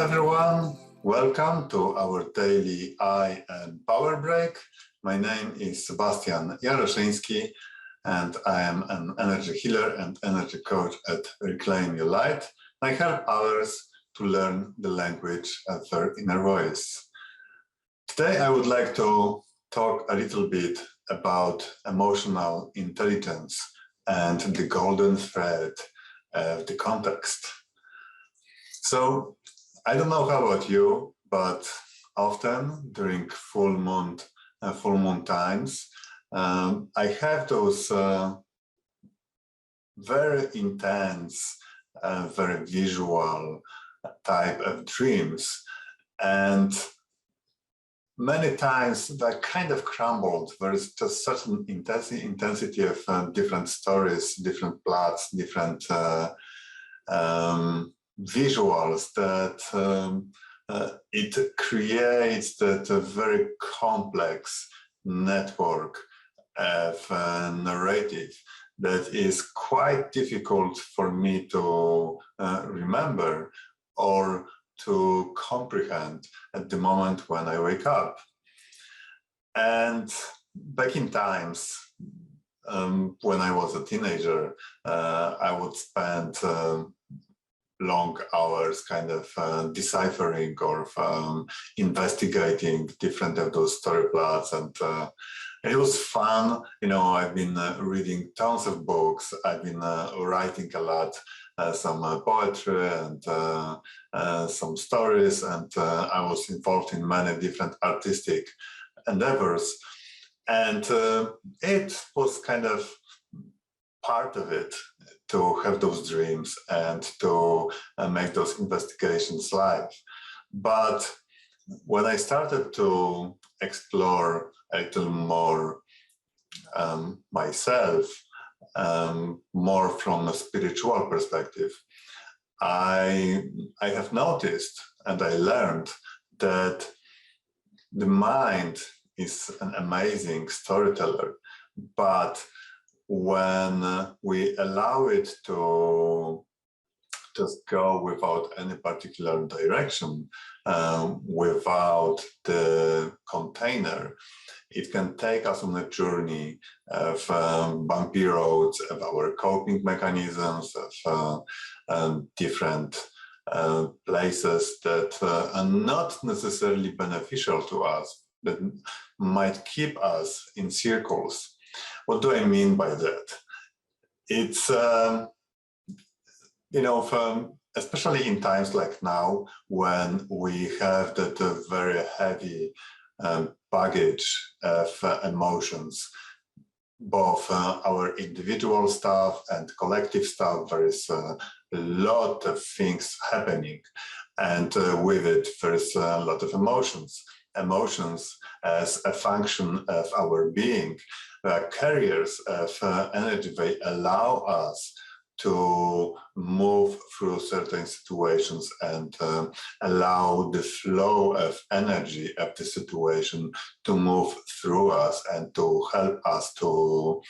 everyone, welcome to our daily Eye and Power Break. My name is Sebastian Jaroszyński and I am an energy healer and energy coach at Reclaim Your Light. I help others to learn the language of their inner voice. Today I would like to talk a little bit about emotional intelligence and the golden thread of the context. So I don't know how about you, but often during full moon times, I have those very intense, very visual type of dreams, and many times they're kind of crumbled. There is just such an intensity of different stories, different plots, different visuals that it creates that very complex network of narrative that is quite difficult for me to remember or to comprehend at the moment when I wake up. And back in times when I was a teenager, I would spend long hours kind of deciphering or investigating different of those story plots, and it was fun. You know, I've been reading tons of books. I've been writing a lot, some poetry and some stories, and I was involved in many different artistic endeavors, and it was kind of part of it to have those dreams and to make those investigations live. But when I started to explore a little more myself, more from a spiritual perspective, I have noticed and I learned that the mind is an amazing storyteller, but when we allow it to just go without any particular direction, without the container, it can take us on a journey of bumpy roads, of our coping mechanisms, of different places that are not necessarily beneficial to us, that might keep us in circles. What do I mean by that? It's, you know, especially in times like now, when we have that very heavy baggage of emotions, both our individual stuff and collective stuff. There is a lot of things happening, and with it, there is a lot of emotions. Emotions as a function of our being, carriers of energy. They allow us to move through certain situations and allow the flow of energy of the situation to move through us and to help us to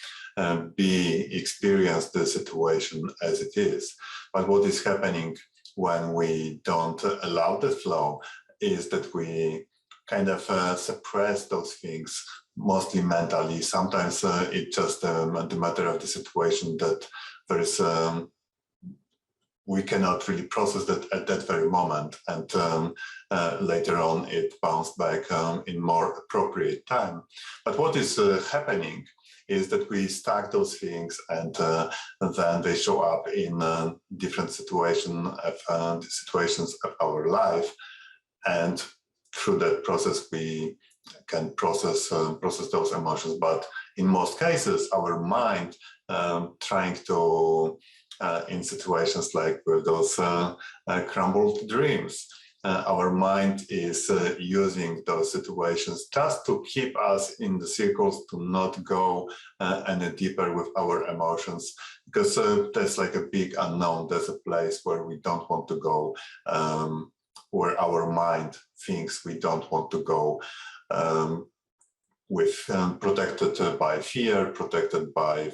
experience the situation as it is. But what is happening when we don't allow the flow is that we kind of suppress those things, mostly mentally. Sometimes it's just the matter of the situation that there is, we cannot really process that at that very moment, and later on it bounced back in more appropriate time. But what is happening is that we stack those things, and then they show up in different situations of our life, and through that process, we can process those emotions. But in most cases, our mind trying to, in situations like with those crumbled dreams, our mind is using those situations just to keep us in the circles, to not go any deeper with our emotions, because there's like a big unknown. There's a place where we don't want to go, where our mind thinks we don't want to go. protected by fear, protected by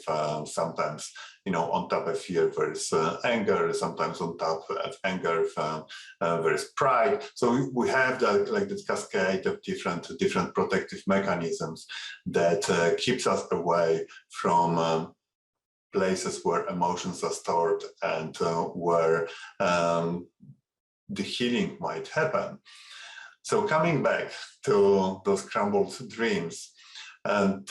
sometimes, on top of fear there is anger, sometimes on top of anger there is pride. So we have that, like this cascade of different protective mechanisms that keeps us away from places where emotions are stored and where the healing might happen. So coming back to those crumbled dreams, and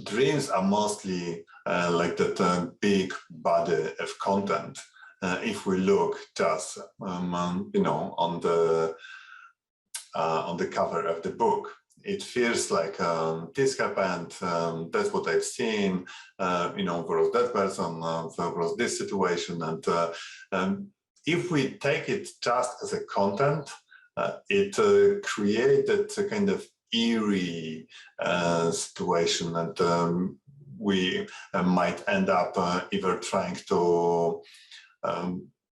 dreams are mostly like that big body of content. If we look just, on the cover of the book, it feels like this happened, that's what I've seen, there was that person, there was this situation. And if we take it just as a content, it created a kind of eerie situation, and we might end up either trying to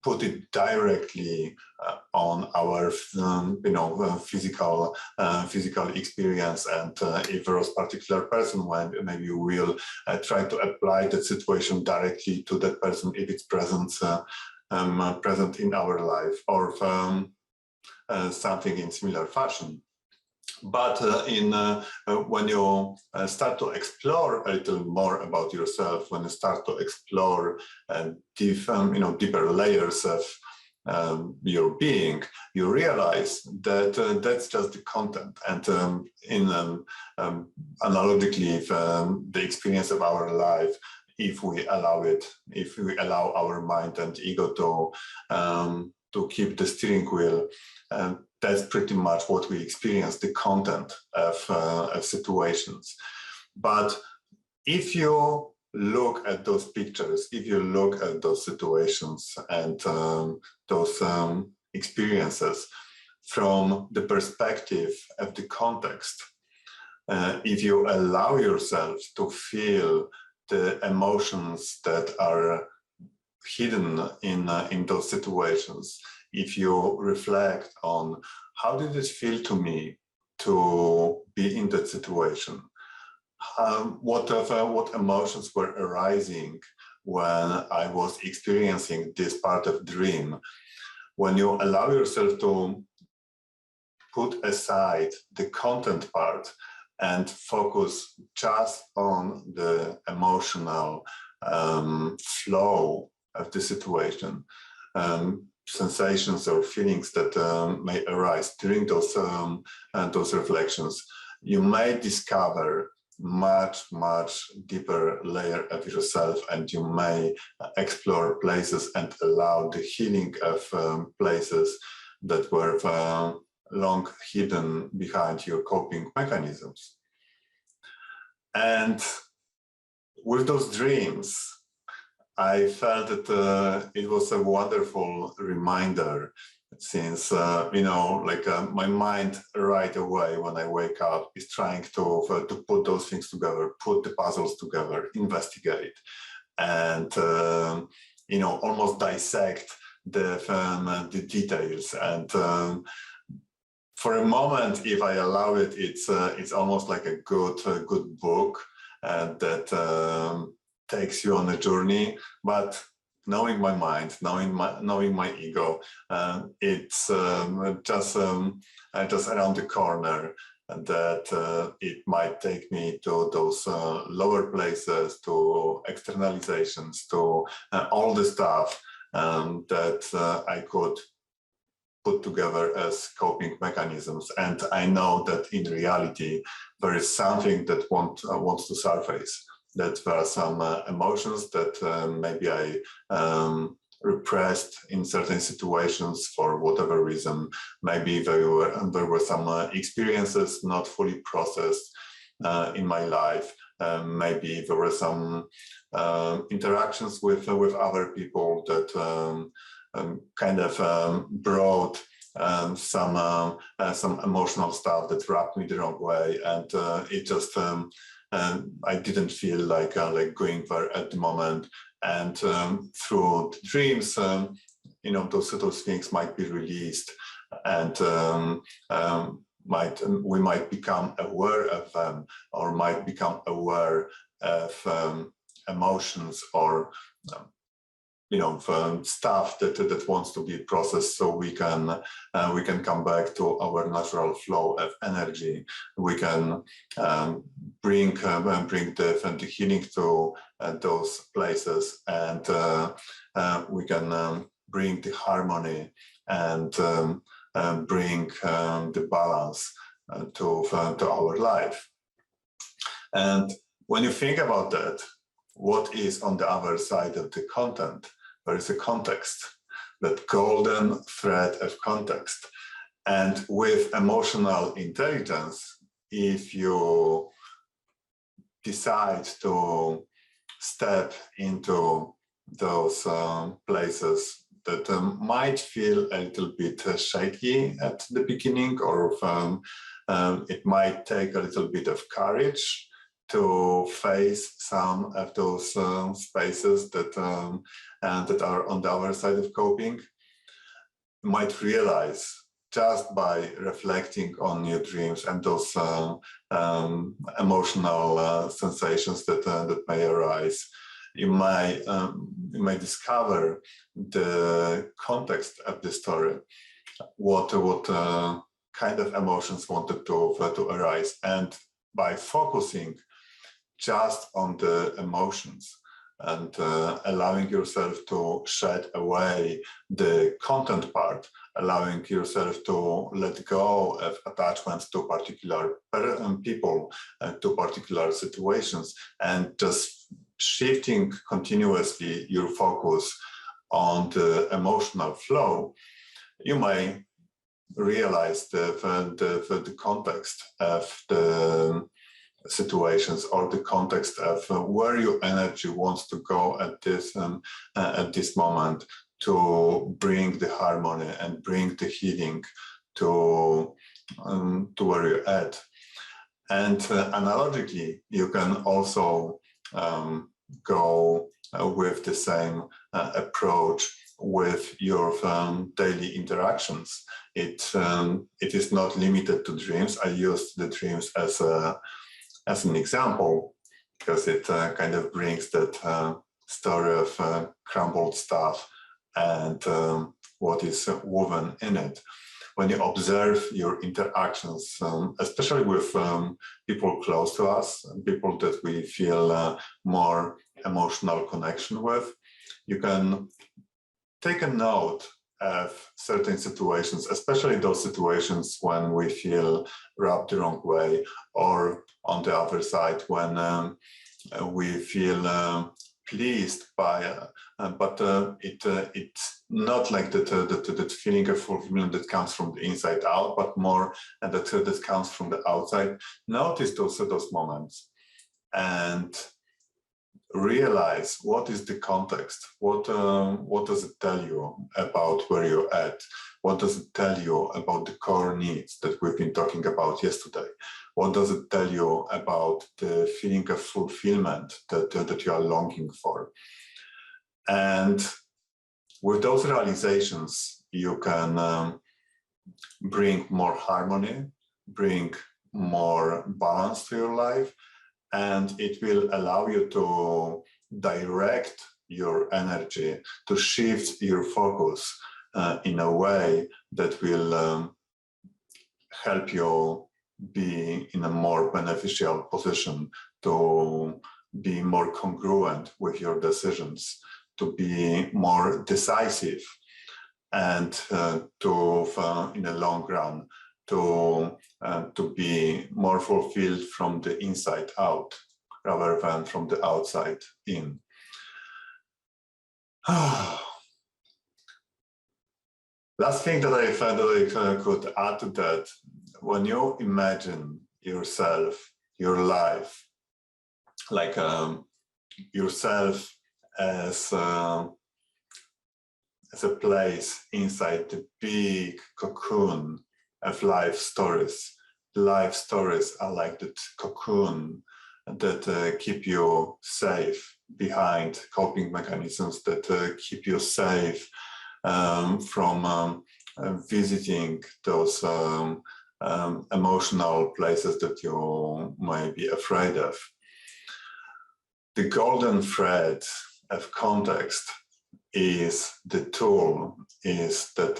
put it directly on our physical experience, and if there was a particular person, when maybe we'll try to apply that situation directly to that person if it's present in our life, or something in similar fashion. But when you start to explore a little more about yourself, when you start to explore deeper layers of your being, you realize that that's just the content. And analogically, the experience of our life, if we allow our mind and ego to keep the steering wheel, that's pretty much what we experience, the content of situations. But if you look at those pictures, if you look at those situations and those experiences from the perspective of the context, if you allow yourself to feel the emotions that are hidden in those situations, if you reflect on how did it feel to me to be in that situation, what emotions were arising when I was experiencing this part of dream, when you allow yourself to put aside the content part and focus just on the emotional flow of the situation, sensations or feelings that may arise during those reflections, you may discover much deeper layer of yourself, and you may explore places and allow the healing of places that were long hidden behind your coping mechanisms. And with those dreams, I felt that it was a wonderful reminder, since my mind right away when I wake up is trying to put those things together, put the puzzles together, investigate, and almost dissect the details. And for a moment, if I allow it, it's almost like a good book that takes you on a journey. But knowing my mind, knowing my ego, it's just around the corner, and that it might take me to those lower places, to externalizations, to all the stuff that I could put together as coping mechanisms. And I know that in reality, there is something that wants to surface, that there are some emotions that maybe I repressed in certain situations for whatever reason. Maybe there were some experiences not fully processed in my life. Maybe there were some interactions with other people that kind of brought some emotional stuff that rubbed me the wrong way, and it just I didn't feel like going there at the moment. And through the dreams, those things might be released, and we might become aware of them, or might become aware of emotions or stuff that wants to be processed, so we can come back to our natural flow of energy. We can bring the healing to those places, and we can bring the harmony and bring the balance to our life. And when you think about that, what is on the other side of the content? There is a context, that golden thread of context. And with emotional intelligence, if you decide to step into those places that might feel a little bit shaky at the beginning, or it might take a little bit of courage to face some of those spaces that are on the other side of coping, you might realize, just by reflecting on your dreams and those emotional sensations that may arise, you may discover the context of the story, what kind of emotions wanted to arise, and by focusing just on the emotions and allowing yourself to shed away the content part, allowing yourself to let go of attachments to particular people, to particular situations, and just shifting continuously your focus on the emotional flow, you may realize the context of the situations, or the context of where your energy wants to go at this moment, to bring the harmony and bring the healing to where you're at. And analogically, you can also go with the same approach with your daily interactions. It is not limited to dreams. I used the dreams as an example because it kind of brings that story of crumbled stuff and what is woven in it. When you observe your interactions, especially with people close to us, people that we feel more emotional connection with, you can take a note of certain situations, especially those situations when we feel rubbed the wrong way, or on the other side, when we feel pleased by, but it's not like that feeling of fulfillment that comes from the inside out, but more that comes from the outside. Notice those moments and realize what is the context, what does it tell you about where you're at, what does it tell you about the core needs that we've been talking about yesterday, what does it tell you about the feeling of fulfillment that you are longing for. And with those realizations, you can bring more harmony, bring more balance to your life, and it will allow you to direct your energy, to shift your focus in a way that will help you be in a more beneficial position, to be more congruent with your decisions, to be more decisive, and to, in the long run, to be more fulfilled from the inside out rather than from the outside in. Last thing that I found that I could add to that, when you imagine yourself, your life, like yourself as a place inside the big cocoon of life stories. Life stories are like that cocoon that keep you safe behind coping mechanisms, that keep you safe from visiting those emotional places that you may be afraid of. The golden thread of context is the tool, is that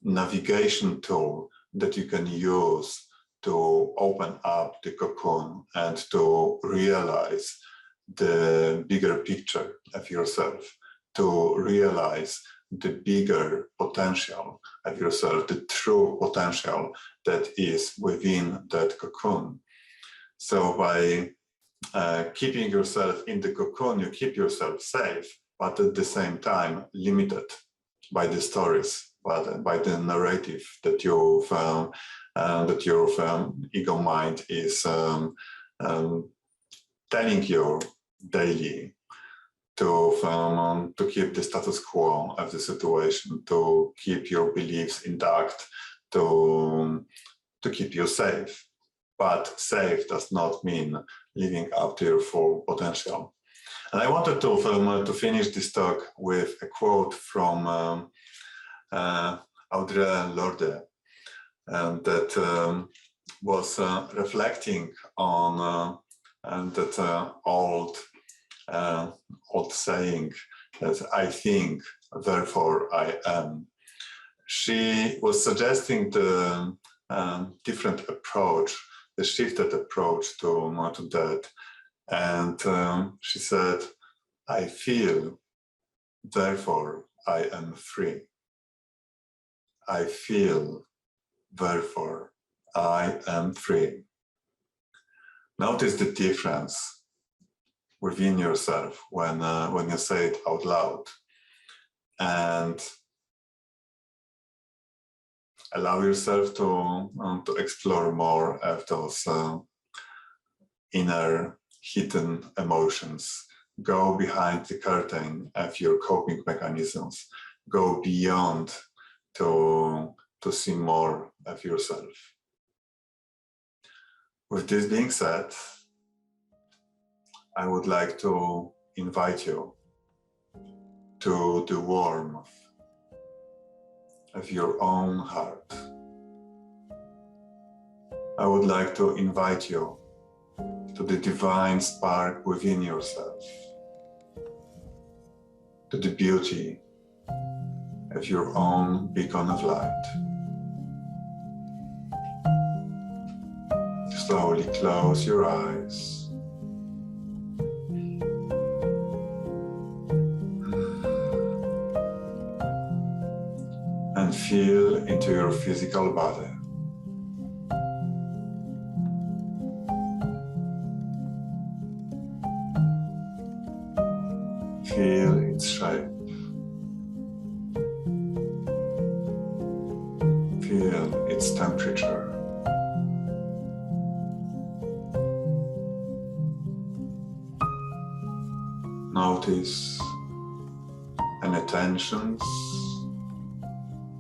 navigation tool that you can use to open up the cocoon and to realize the bigger picture of yourself, to realize the bigger potential of yourself, the true potential that is within that cocoon. So by keeping yourself in the cocoon, you keep yourself safe, but at the same time limited by the stories, by the narrative that your ego mind is telling you daily to keep the status quo of the situation, to keep your beliefs intact, to keep you safe. But safe does not mean living up to your full potential. And I wanted to finish this talk with a quote from Audre Lorde, that was reflecting on that old saying that I think, therefore I am. She was suggesting the different approach, the shifted approach to that. And she said, I feel, therefore I am free. I feel, therefore I am free. Notice the difference within yourself when you say it out loud, and allow yourself to explore more of those inner hidden emotions. Go behind the curtain of your coping mechanisms. Go beyond to see more of yourself. With this being said, I would like to invite you to the warmth of your own heart. I would like to invite you to the divine spark within yourself, to the beauty of your own beacon of light. Slowly close your eyes. And feel into your physical body. Feel its shape. Feel its temperature. Notice any tensions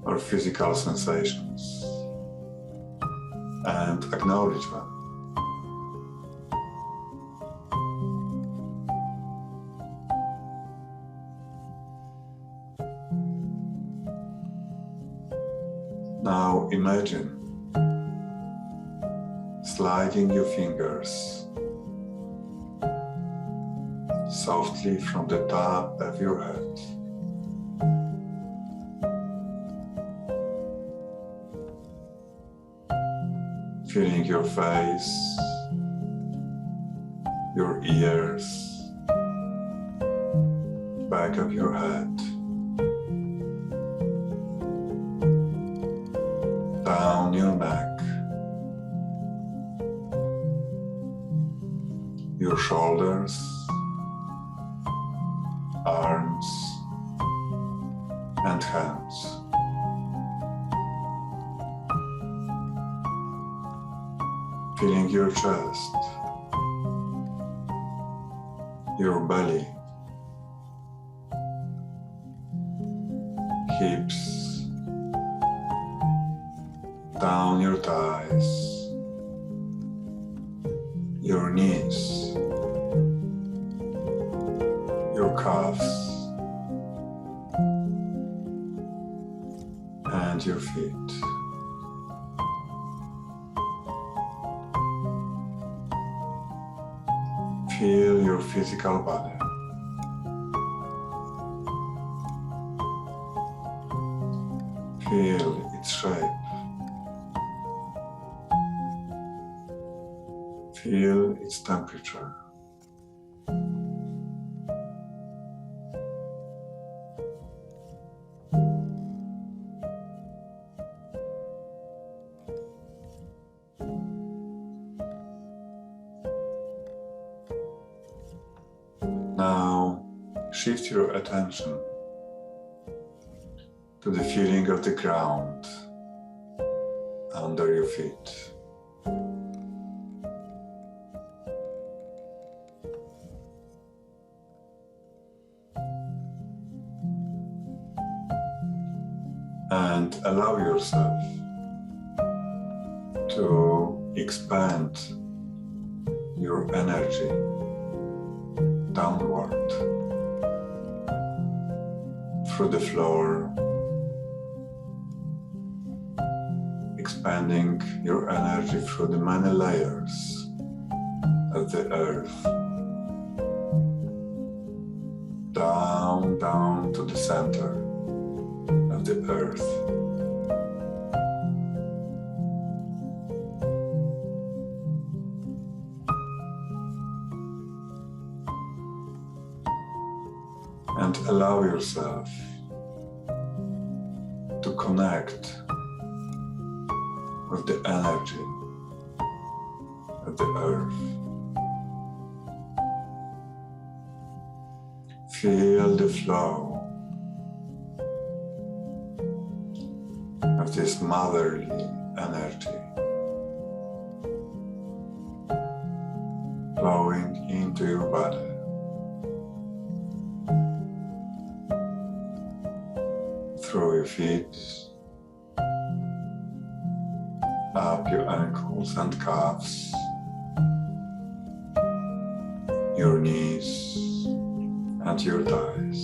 or physical sensations and acknowledge them. Now imagine sliding your fingers softly from the top of your head. Feeling your face, your ears, back of your head, down your neck, your shoulders, arms, and hands. Feeling your chest, your belly, hips, down your thighs, your knees, your calves, and your feet. Feel your physical body. Feel its shape. Feel its temperature. Now, shift your attention to the feeling of the ground under your feet. And allow yourself to expand your energy downward through the floor, expanding your energy through the many layers of the earth, down to the center of the earth. And allow yourself to connect with the energy of the earth. Feel the flow of this motherly energy flowing into your body. Through your feet, up your ankles and calves, your knees and your thighs,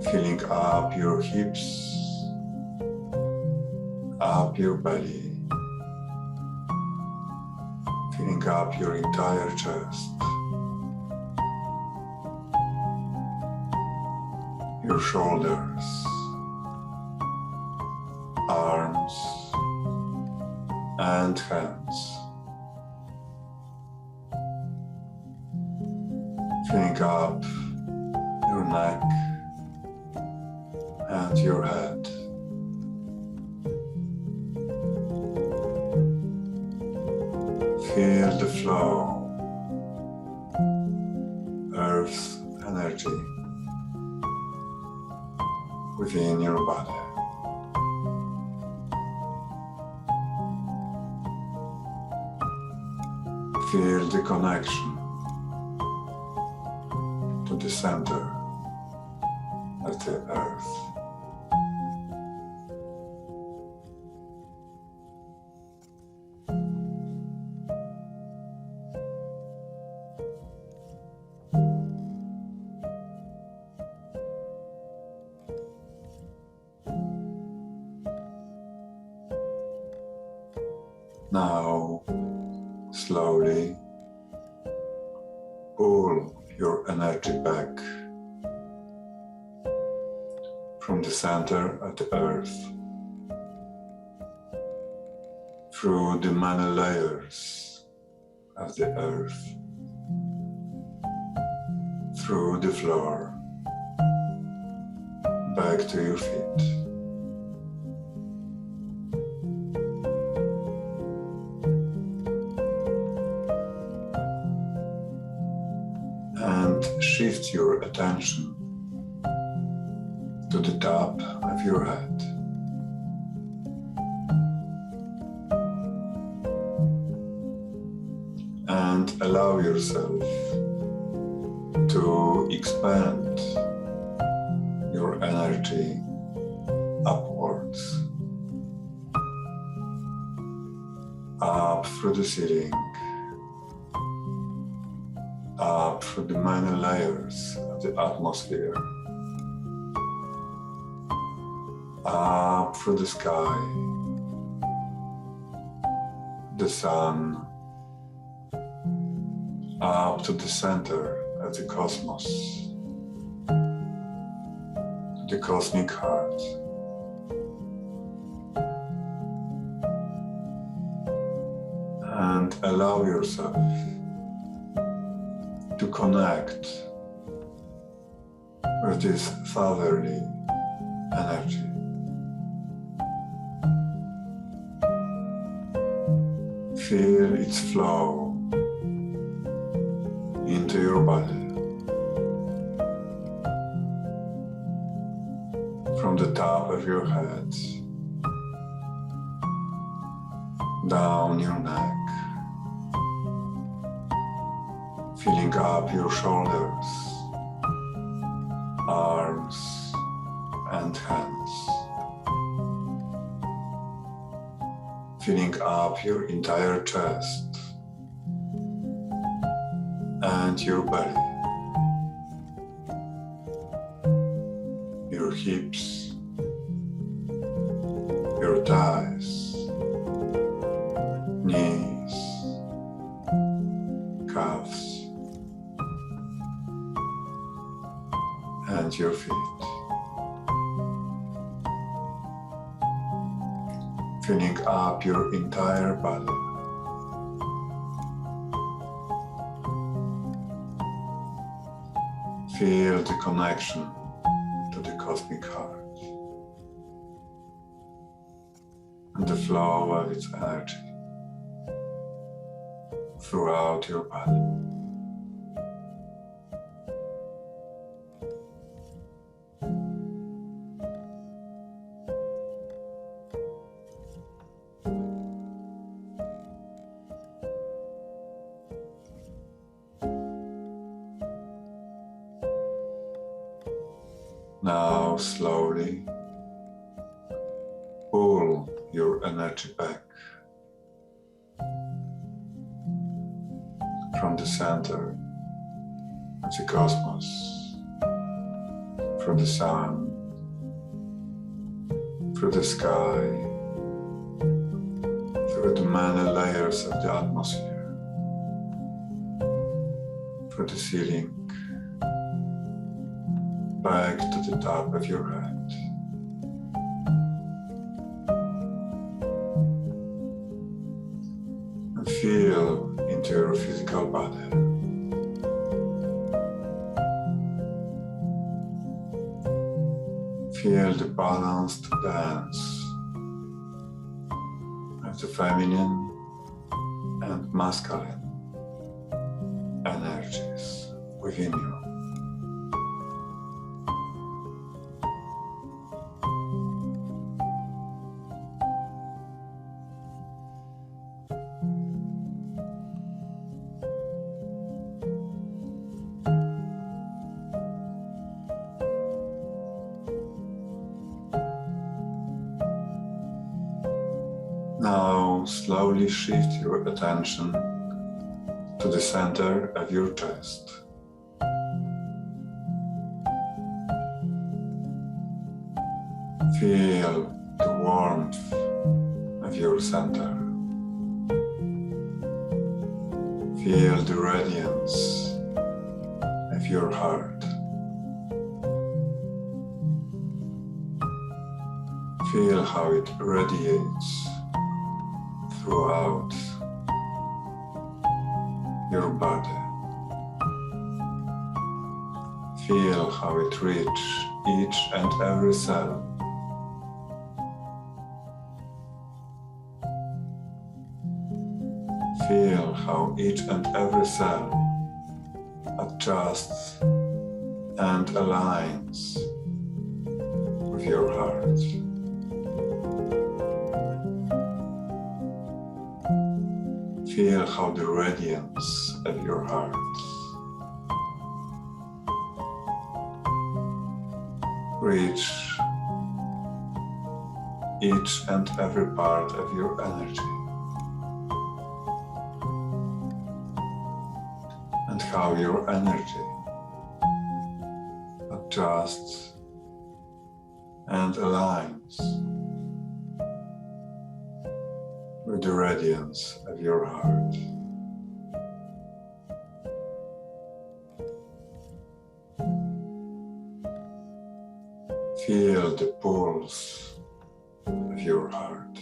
filling up your hips, up your belly, filling up your entire chest, your shoulders, arms and hands, filling up your neck and your head. Feel the flow, Earth's energy within your body. Feel the connection to the center of the earth. Now, slowly pull your energy back from the center of the earth through the many layers of the earth, through the floor, back to your feet. And shift your attention to the top of your head. And allow yourself to expand your energy upwards, up through the ceiling, up through the many layers of the atmosphere, up through the sky, the sun, up to the center of the cosmos, the cosmic heart. And allow yourself to connect with this fatherly energy. Feel its flow into your body, from the top of your head, down your neck, filling up your shoulders, arms and hands, filling up your entire chest and your belly, your hips, your thighs, knees, calves, and your feet, filling up your entire body. Feel the connection to the cosmic heart and the flow of its energy throughout your body. Now slowly pull your energy back from the center of the cosmos, through the sun, through the sky, through the many layers of the atmosphere, through the ceiling, back to the top of your head. And feel into your physical body. Feel the balanced dance of the feminine and masculine energies within you. Now slowly shift your attention to the center of your chest. Feel the warmth of your center. Feel the radiance of your heart. Feel how it radiates throughout your body. Feel how it reaches each and every cell. Feel how each and every cell adjusts and aligns with your heart. Feel how the radiance of your heart reach each and every part of your energy, and how your energy adjusts and aligns with the radiance of your heart. Feel the pulse of your heart.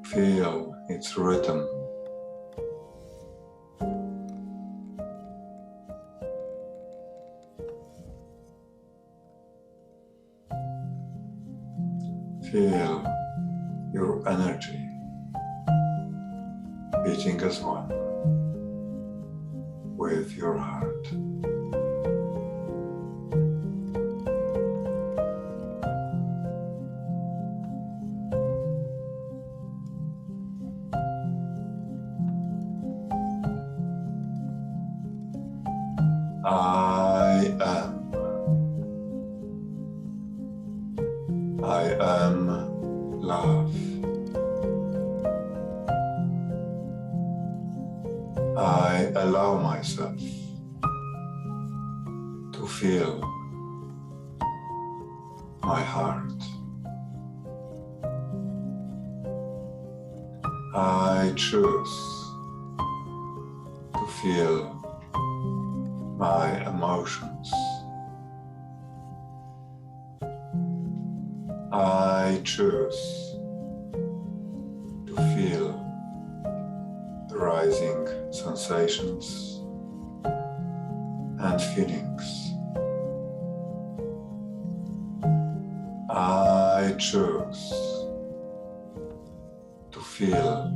Feel its rhythm. Feel your energy beating as one with your heart. I am. I am love. I allow myself to feel my heart. I choose to feel my emotions. I choose to feel the rising sensations and feelings. I choose to feel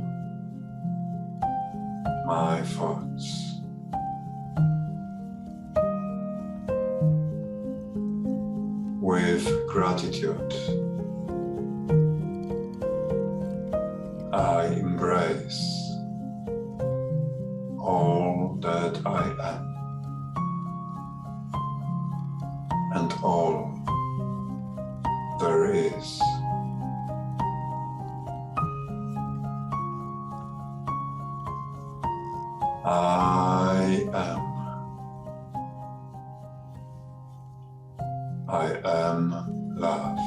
my thoughts. With gratitude, I embrace all that I am and all there is. I am. I am love.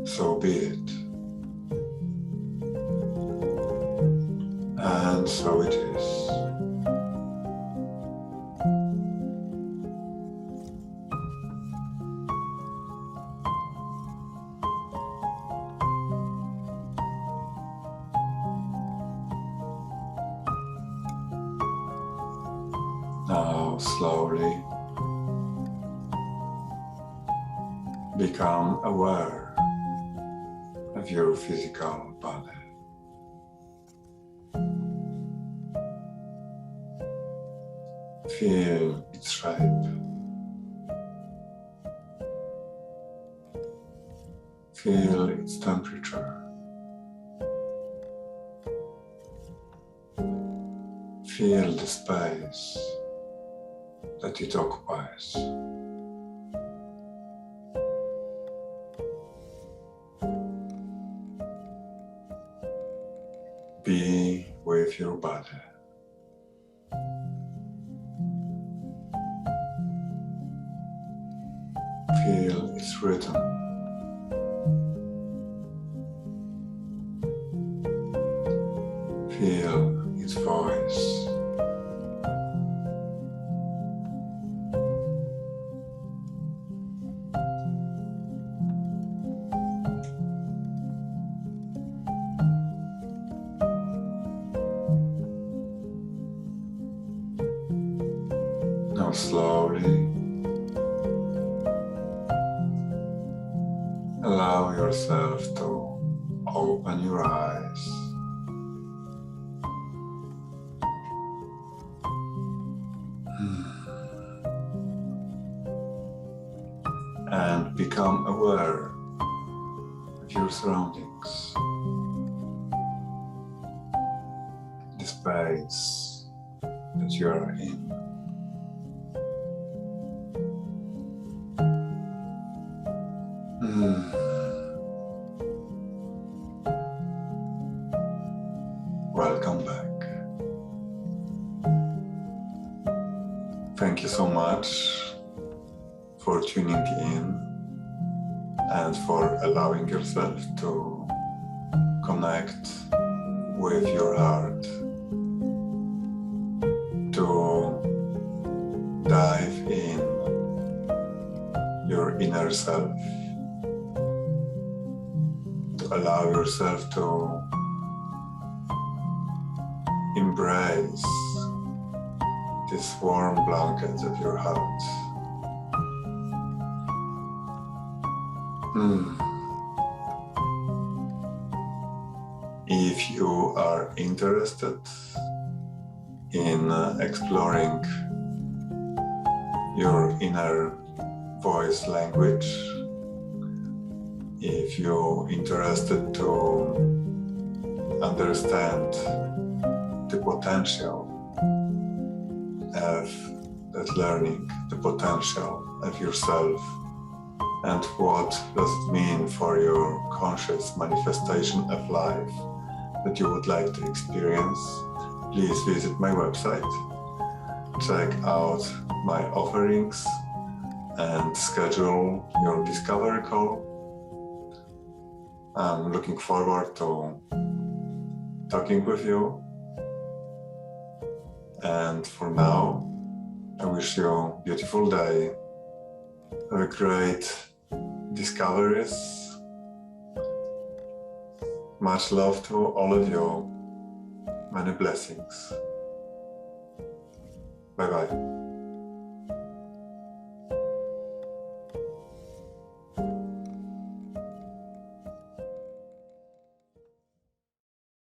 So be it. And so it is. Now slowly become aware of your physical body. Feel its shape. Feel its temperature. Feel the space that it occupies. Be with your body. Feel its rhythm. Feel its voice. Now slowly allow yourself to open your eyes and become aware of your surroundings, the space that you are in. Welcome back. so much for tuning in and for allowing yourself to connect with your heart, to dive in your inner self, to allow yourself to embrace this warm blanket of your heart. If you are interested in exploring your inner voice language, if you're interested to understand the potential of that learning, the potential of yourself, and what does it mean for your conscious manifestation of life that you would like to experience, please visit my website, check out my offerings, and schedule your discovery call. I'm looking forward to talking with you. And for now, I wish you a beautiful day. Have a great discoveries. Much love to all of you. Many blessings. Bye-bye.